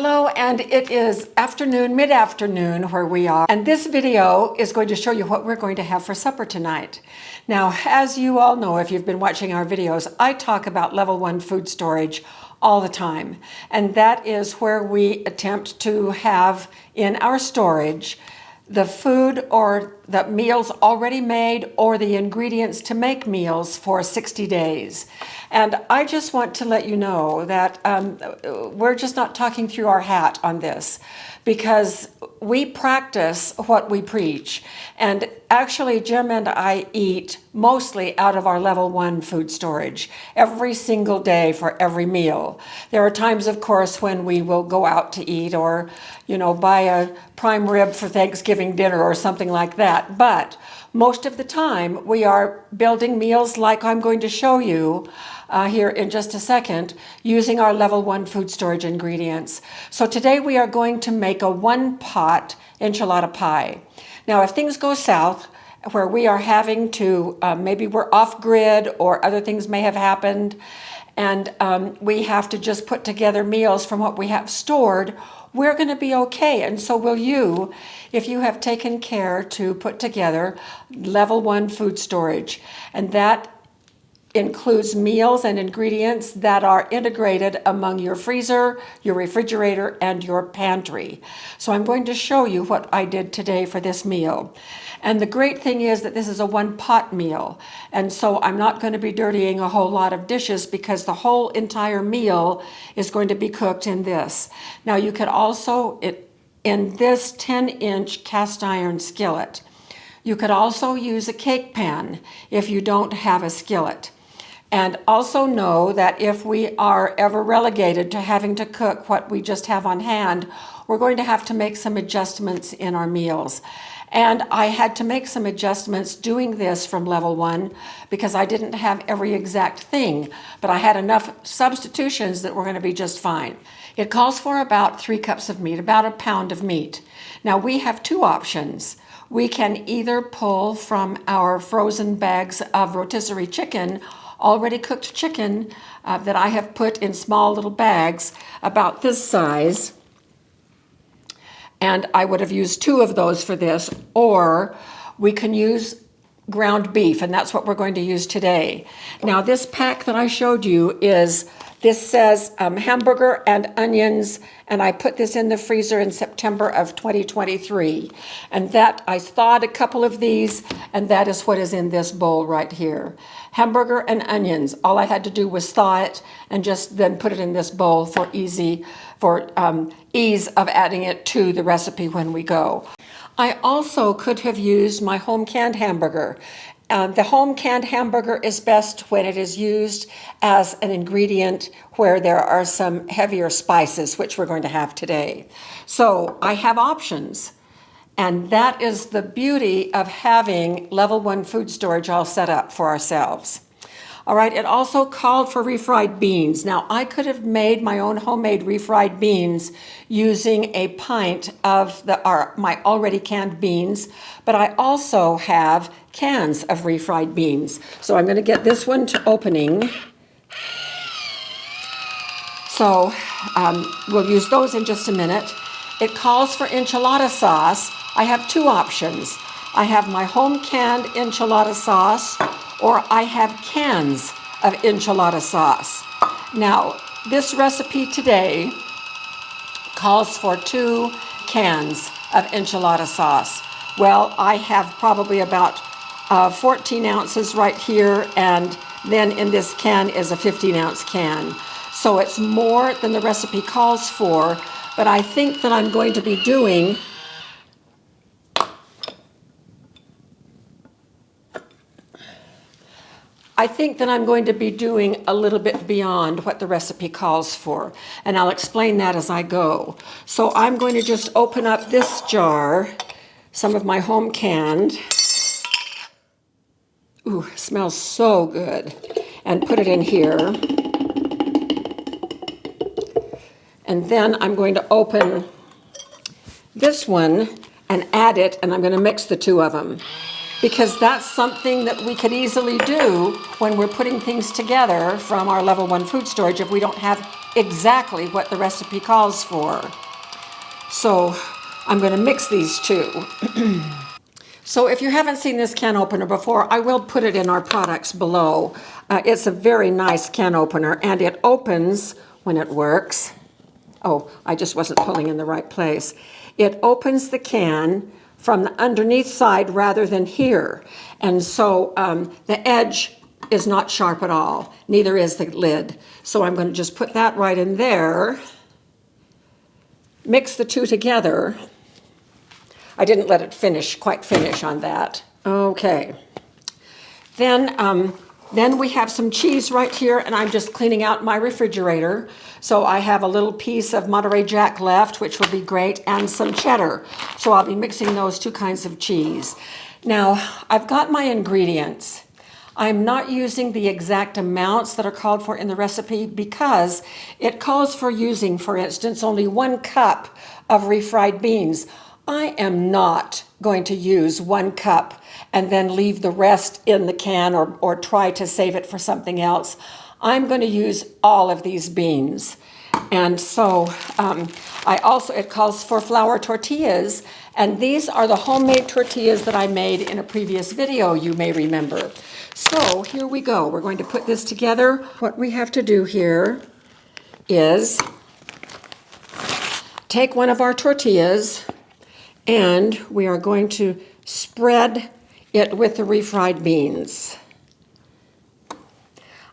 Hello, and it is mid-afternoon where we are, and this video is going to show you what we're going to have for supper tonight. Now, as you all know, if you've been watching our videos, I talk about level 1 food storage all the time, and that is where we attempt to have in our storage the food or the meals already made or the ingredients to make meals for 60 days. And I just want to let you know that we're just not talking through our hat on this, because we practice what we preach. And actually, Jim and I eat mostly out of our level 1 food storage every single day for every meal. There are times, of course, when we will go out to eat or, buy a prime rib for Thanksgiving dinner or something like that. But most of the time, we are building meals like I'm going to show you here in just a second, using our level 1 food storage ingredients. So today we are going to make a 1-pot enchilada pie. Now, if things go south, where we are having to, maybe we're off grid or other things may have happened, and we have to just put together meals from what we have stored, we're going to be okay. And so will you, if you have taken care to put together level 1 food storage. And that includes meals and ingredients that are integrated among your freezer, your refrigerator, and your pantry. So I'm going to show you what I did today for this meal. And the great thing is that this is a 1-pot meal. And so I'm not going to be dirtying a whole lot of dishes because the whole entire meal is going to be cooked in this. Now you could also, in this 10-inch cast iron skillet, you could also use a cake pan if you don't have a skillet. And also know that if we are ever relegated to having to cook what we just have on hand, we're going to have to make some adjustments in our meals. And I had to make some adjustments doing this from level 1 because I didn't have every exact thing, but I had enough substitutions that were going to be just fine. It calls for about 3 cups of meat, about a pound of meat. Now we have 2 options. We can either pull from our frozen bags of rotisserie chicken, already cooked chicken that I have put in small little bags about this size. And I would have used 2 of those for this, or we can use ground beef, and that's what we're going to use today. Now this pack that I showed you this says hamburger and onions, and I put this in the freezer in September of 2023. And that, I thawed a couple of these, and that is what is in this bowl right here. Hamburger and onions. All I had to do was thaw it and just then put it in this bowl for ease of adding it to the recipe when we go. I also could have used my home canned hamburger. The home canned hamburger is best when it is used as an ingredient where there are some heavier spices, which we're going to have today. So I have options. And that is the beauty of having level 1 food storage all set up for ourselves. All right, it also called for refried beans. Now, I could have made my own homemade refried beans using a pint of my already canned beans, but I also have cans of refried beans. So I'm going to get this one to opening. So we'll use those in just a minute. It calls for enchilada sauce. I have 2 options. I have my home canned enchilada sauce, or I have cans of enchilada sauce. Now, this recipe today calls for 2 cans of enchilada sauce. Well, I have probably about 14 ounces right here, and then in this can is a 15-ounce can. So it's more than the recipe calls for, but I think that I'm going to be doing a little bit beyond what the recipe calls for, and I'll explain that as I go. So I'm going to just open up this jar, some of my home canned. Ooh, smells so good. And put it in here. And then I'm going to open this one and add it, and I'm going to mix the 2 of them. because that's something that we could easily do when we're putting things together from our level 1 food storage if we don't have exactly what the recipe calls for. So I'm going to mix these two. So if you haven't seen this can opener before, I will put it in our products below. It's a very nice can opener, and it opens when it works. Oh, I just wasn't pulling in the right place. It opens the can from the underneath side rather than here. And so the edge is not sharp at all. Neither is the lid. So I'm going to just put that right in there. Mix the two together. I didn't let it quite finish on that. Okay. Then we have some cheese right here, and I'm just cleaning out my refrigerator. So I have a little piece of Monterey Jack left, which will be great, and some cheddar. So I'll be mixing those two kinds of cheese. Now, I've got my ingredients. I'm not using the exact amounts that are called for in the recipe because it calls for using, for instance, only 1 cup of refried beans. I am not going to use 1 cup and then leave the rest in the can or try to save it for something else. I'm going to use all of these beans. And so it calls for flour tortillas, and these are the homemade tortillas that I made in a previous video, you may remember. So here we go. We're going to put this together. What we have to do here is take one of our tortillas, and we are going to spread it with the refried beans.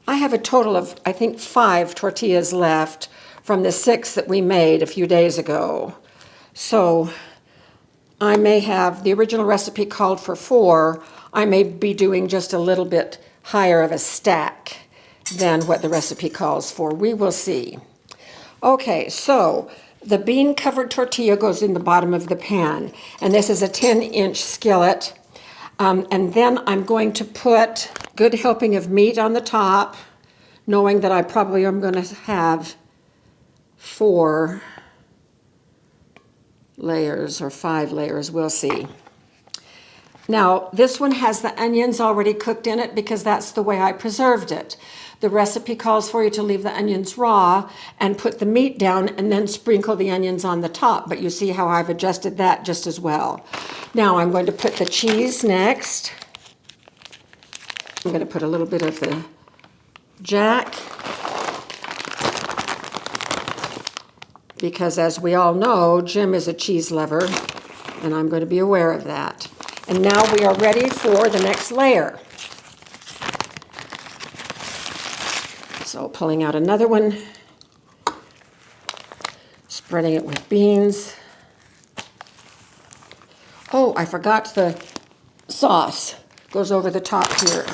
I have a total of, I think, 5 tortillas left from the 6 that we made a few days ago. So I may have, the original recipe called for 4. I may be doing just a little bit higher of a stack than what the recipe calls for. We will see. Okay, so the bean-covered tortilla goes in the bottom of the pan, and this is a 10-inch skillet. And then I'm going to put a good helping of meat on the top, knowing that I probably am going to have 4 layers or 5 layers, we'll see. Now, this one has the onions already cooked in it because that's the way I preserved it. The recipe calls for you to leave the onions raw and put the meat down and then sprinkle the onions on the top, but you see how I've adjusted that just as well. Now I'm going to put the cheese next. I'm going to put a little bit of the Jack, because as we all know, Jim is a cheese lover, and I'm going to be aware of that. And now we are ready for the next layer. So pulling out another one, spreading it with beans. Oh, I forgot the sauce. Goes over the top here.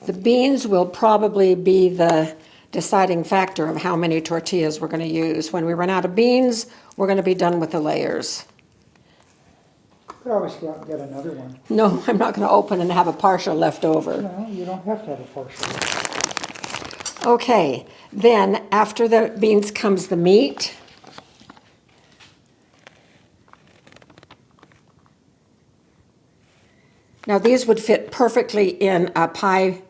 The beans will probably be the deciding factor of how many tortillas we're going to use. When we run out of beans, we're going to be done with the layers. You could always go out and get another one. No, I'm not going to open and have a partial left over. No, you don't have to have a partial. Okay, then after the beans comes the meat. Now these would fit perfectly in a pie,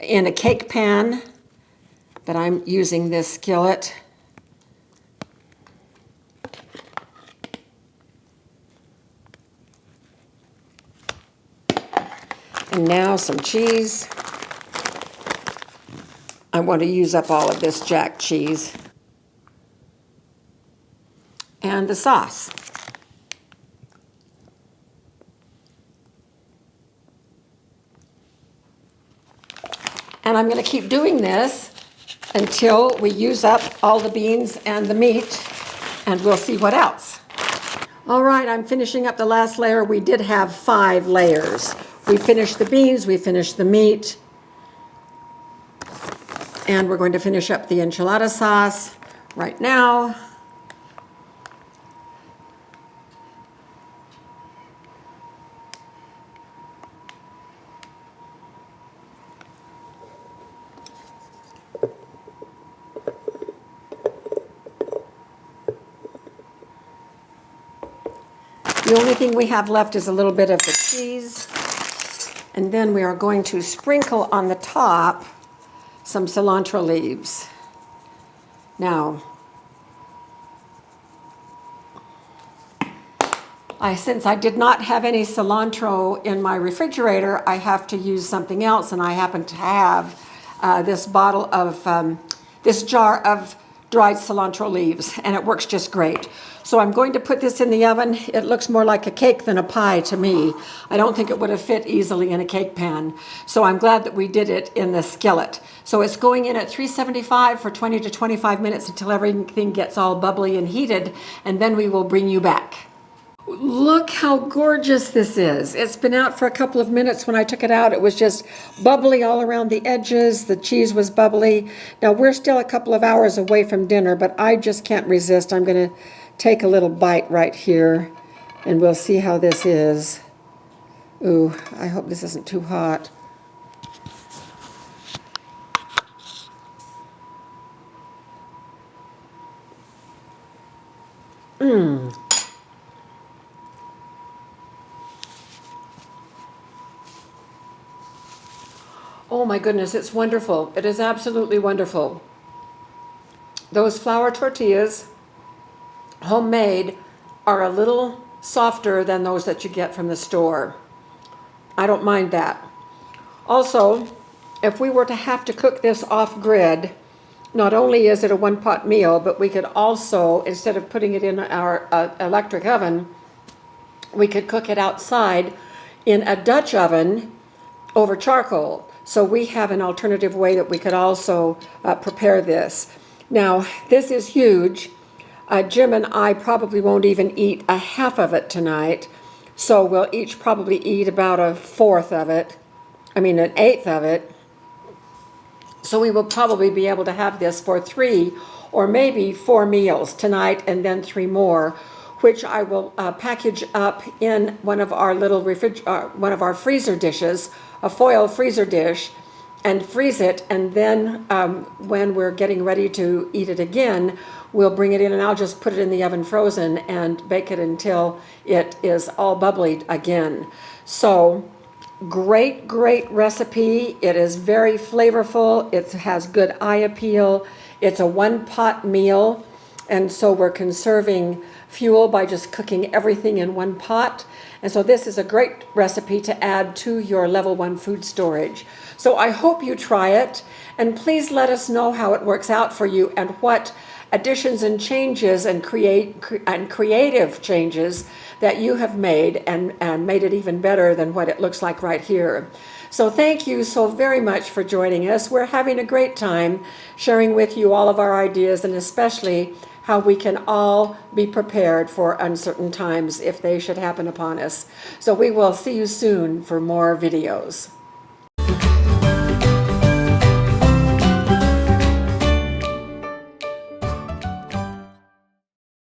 in a cake pan, but I'm using this skillet. And now some cheese. I want to use up all of this Jack cheese. And the sauce. And I'm going to keep doing this until we use up all the beans and the meat, and we'll see what else. All right, I'm finishing up the last layer. We did have 5 layers. We finished the beans, we finished the meat, and we're going to finish up the enchilada sauce right now. The only thing we have left is a little bit of the cheese. And then we are going to sprinkle on the top some cilantro leaves. Now, since I did not have any cilantro in my refrigerator, I have to use something else, and I happen to have this jar of dried cilantro leaves, and it works just great. So I'm going to put this in the oven. It looks more like a cake than a pie to me. I don't think it would have fit easily in a cake pan. So I'm glad that we did it in the skillet. So it's going in at 375 for 20 to 25 minutes until everything gets all bubbly and heated, and then we will bring you back. Look how gorgeous this is. It's been out for a couple of minutes. When I took it out, it was just bubbly all around the edges. The cheese was bubbly. Now, we're still a couple of hours away from dinner, but I just can't resist. I'm going to take a little bite right here, and we'll see how this is. Ooh, I hope this isn't too hot. Mmm. Oh my goodness, it's wonderful. It is absolutely wonderful. Those flour tortillas, homemade, are a little softer than those that you get from the store. I don't mind that. Also, if we were to have to cook this off-grid, not only is it a one-pot meal, but we could also, instead of putting it in our electric oven, we could cook it outside in a Dutch oven over charcoal. So we have an alternative way that we could also prepare this. Now, this is huge. Jim and I probably won't even eat a half of it tonight. So we'll each probably eat about a fourth of it. I mean, an eighth of it. So we will probably be able to have this for 3 or maybe 4 meals tonight, and then 3 more, which I will package up in one of our little one of our freezer dishes, a foil freezer dish, and freeze it. And then when we're getting ready to eat it again, we'll bring it in, and I'll just put it in the oven frozen and bake it until it is all bubbly again. So great, great recipe. It is very flavorful. It has good eye appeal. It's a one-pot meal, and so we're conserving fuel by just cooking everything in one pot. And so this is a great recipe to add to your level 1 food storage. So I hope you try it, and please let us know how it works out for you and what additions and changes and creative changes that you have made and made it even better than what it looks like right here. So thank you so very much for joining us. We're having a great time sharing with you all of our ideas, and especially how we can all be prepared for uncertain times if they should happen upon us. So we will see you soon for more videos.